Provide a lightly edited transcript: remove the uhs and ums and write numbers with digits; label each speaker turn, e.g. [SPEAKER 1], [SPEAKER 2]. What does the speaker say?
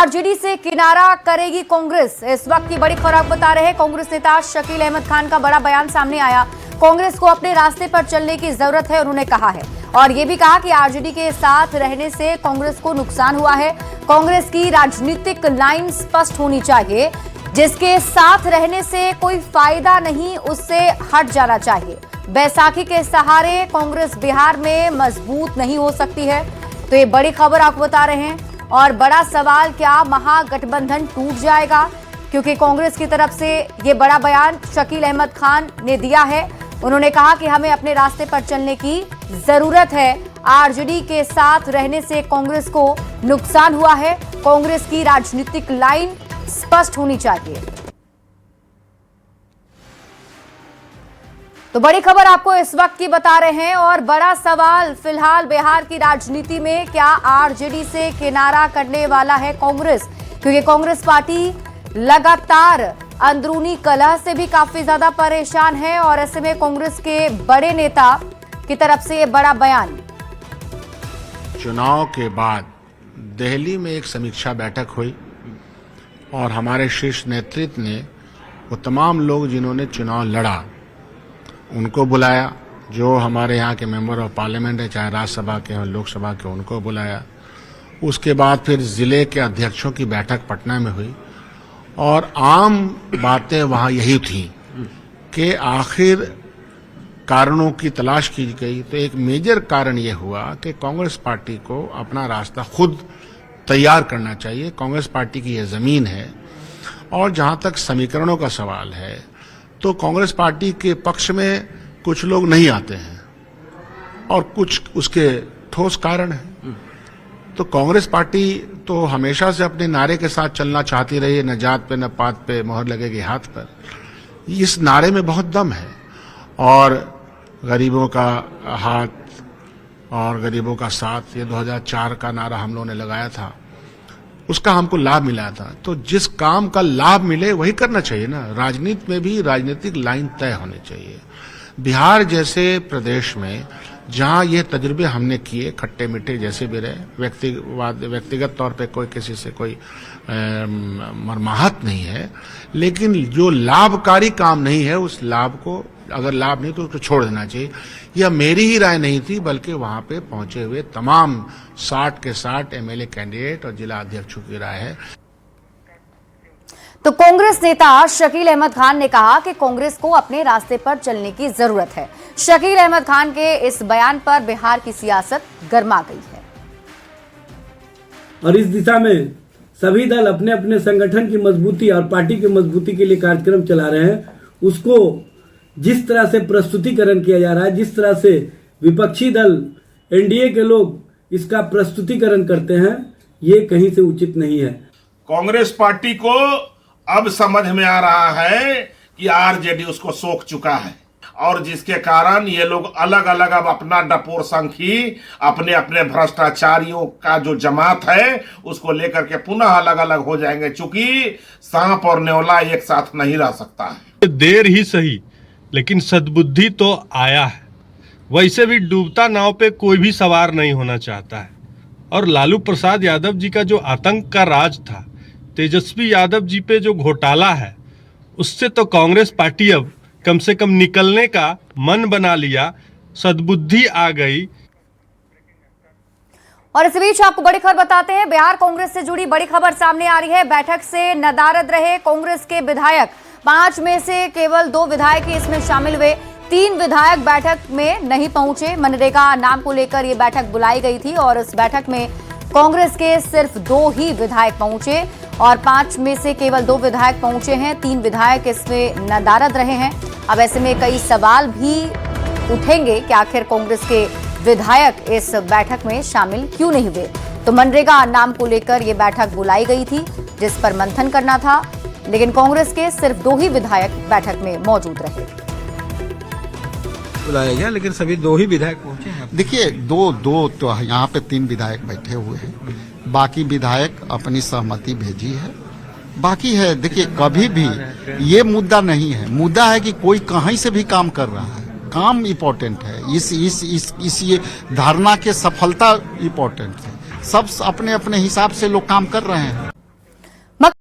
[SPEAKER 1] RJD से किनारा करेगी कांग्रेस। इस वक्त की बड़ी खबर बता रहे हैं कांग्रेस नेता शकील अहमद खान का बड़ा बयान सामने आया। कांग्रेस को अपने रास्ते पर चलने की जरूरत है उन्होंने कहा है, और ये भी कहा कि आरजेडी के साथ रहने से कांग्रेस को नुकसान हुआ है। कांग्रेस की राजनीतिक लाइन स्पष्ट होनी चाहिए, जिसके साथ रहने से कोई फायदा नहीं उससे हट जाना चाहिए। बैसाखी के सहारे कांग्रेस बिहार में मजबूत नहीं हो सकती है। तो ये बड़ी खबर आपको बता रहे हैं। और बड़ा सवाल, क्या महागठबंधन टूट जाएगा? क्योंकि कांग्रेस की तरफ से ये बड़ा बयान शकील अहमद खान ने दिया है। उन्होंने कहा कि हमें अपने रास्ते पर चलने की जरूरत है। आरजेडी के साथ रहने से कांग्रेस को नुकसान हुआ है। कांग्रेस की राजनीतिक लाइन स्पष्ट होनी चाहिए। तो बड़ी खबर आपको इस वक्त की बता रहे हैं। और बड़ा सवाल फिलहाल बिहार की राजनीति में, क्या आरजेडी से किनारा करने वाला है कांग्रेस? क्योंकि कांग्रेस पार्टी लगातार अंदरूनी कलह से भी काफी ज्यादा परेशान है, और ऐसे में कांग्रेस के बड़े नेता की तरफ से ये बड़ा बयान।
[SPEAKER 2] चुनाव के बाद दिल्ली में एक समीक्षा बैठक हुई और हमारे शीर्ष नेतृत्व ने वो तमाम लोग जिन्होंने चुनाव लड़ा उनको बुलाया। जो हमारे यहाँ के मेंबर ऑफ पार्लियामेंट है, चाहे राज्यसभा के हो लोकसभा के, उनको बुलाया। उसके बाद फिर जिले के अध्यक्षों की बैठक पटना में हुई, और आम बातें वहाँ यही थी कि आखिर कारणों की तलाश की गई। तो एक मेजर कारण ये हुआ कि कांग्रेस पार्टी को अपना रास्ता खुद तैयार करना चाहिए। कांग्रेस पार्टी की यह जमीन है, और जहाँ तक समीकरणों का सवाल है तो कांग्रेस पार्टी के पक्ष में कुछ लोग नहीं आते हैं, और कुछ उसके ठोस कारण हैं। तो कांग्रेस पार्टी तो हमेशा से अपने नारे के साथ चलना चाहती रही है, न जात पे न पात पे मोहर लगेगी हाथ पर। इस नारे में बहुत दम है, और गरीबों का हाथ और गरीबों का साथ, ये 2004 का नारा हम लोगों ने लगाया था, उसका हमको लाभ मिला था। तो जिस काम का लाभ मिले वही करना चाहिए ना। राजनीति में भी राजनीतिक लाइन तय होनी चाहिए। बिहार जैसे प्रदेश में जहां ये तजुर्बे हमने किए, खट्टे मीठे जैसे भी रहे, व्यक्तिगत तौर पे कोई किसी से कोई मरमाहत नहीं है, लेकिन जो लाभकारी काम नहीं है उस लाभ को, अगर लाभ नहीं तो उसको छोड़ देना चाहिए। यह मेरी ही राय नहीं थी, बल्कि वहां पे पहुंचे हुए तमाम 60 के 60 एमएलए कैंडिडेट और जिला अध्यक्षों की राय है।
[SPEAKER 1] तो कांग्रेस नेता शकील अहमद खान ने कहा कि कांग्रेस को अपने रास्ते पर चलने की जरूरत है। शकील अहमद खान के इस बयान पर बिहार की सियासत गर्मा गई है,
[SPEAKER 3] और इस दिशा में सभी दल अपने अपने संगठन की मजबूती और पार्टी की मजबूती के लिए कार्यक्रम चला रहे हैं। उसको जिस तरह से प्रस्तुतिकरण किया जा रहा है, जिस तरह से विपक्षी दल एनडीए के लोग इसका प्रस्तुतिकरण करते हैं, ये कहीं से उचित नहीं है।
[SPEAKER 4] कांग्रेस पार्टी को अब समझ में आ रहा है कि आरजेडी उसको सोख चुका है, और जिसके कारण ये लोग अलग अलग अब अपना डपोर संखी, अपने अपने भ्रष्टाचारियों का जो जमात है उसको लेकर के पुनः अलग अलग हो जाएंगे, चूंकि सांप और न्योला एक साथ नहीं रह सकता है।
[SPEAKER 5] देर ही सही, लेकिन सद्बुद्धि तो आया है। वैसे भी डूबता नाव पे कोई भी सवार नहीं होना चाहता है, और लालू प्रसाद यादव जी का जो आतंक का राज था, तेजस्वी यादव जी पे जो घोटाला है, उससे तो कांग्रेस पार्टी अब कम से कम निकलने का मन बना लिया, सद्बुद्धि आ गई।
[SPEAKER 1] और इस बीच आपको बड़ी खबर बताते हैं। बिहार कांग्रेस से जुड़ी बड़ी खबर सामने आ रही है। बैठक से नदारद रहे कांग्रेस के विधायक। 5 में से केवल 2 विधायक ही इसमें शामिल हुए। 3 विधायक बैठक में नहीं पहुंचे। मनरेगा नाम को लेकर यह बैठक बुलाई गई थी, और इस बैठक में कांग्रेस के सिर्फ 2 ही विधायक पहुंचे, और 5 में से केवल 2 विधायक पहुंचे हैं। 3 विधायक इसमें नदारद रहे हैं। अब ऐसे में कई सवाल भी उठेंगे कि आखिर कांग्रेस के विधायक इस बैठक में शामिल क्यों नहीं हुए। तो मनरेगा नाम को लेकर यह बैठक बुलाई गई थी, जिस पर मंथन करना था, लेकिन कांग्रेस के सिर्फ 2 ही विधायक बैठक में मौजूद रहे।
[SPEAKER 6] बुलाया गया, लेकिन सभी 2 ही विधायक पहुंचे हैं।
[SPEAKER 7] देखिए, दो तो यहाँ पे 3 विधायक बैठे हुए हैं, बाकी विधायक अपनी सहमति भेजी है। बाकी है, देखिए, कभी भी ये मुद्दा नहीं है। मुद्दा है कि कोई कहीं से भी काम कर रहा है, काम इम्पोर्टेंट है। इस ये धारणा के सफलता इम्पोर्टेंट है। सब अपने अपने हिसाब से लोग काम कर रहे हैं।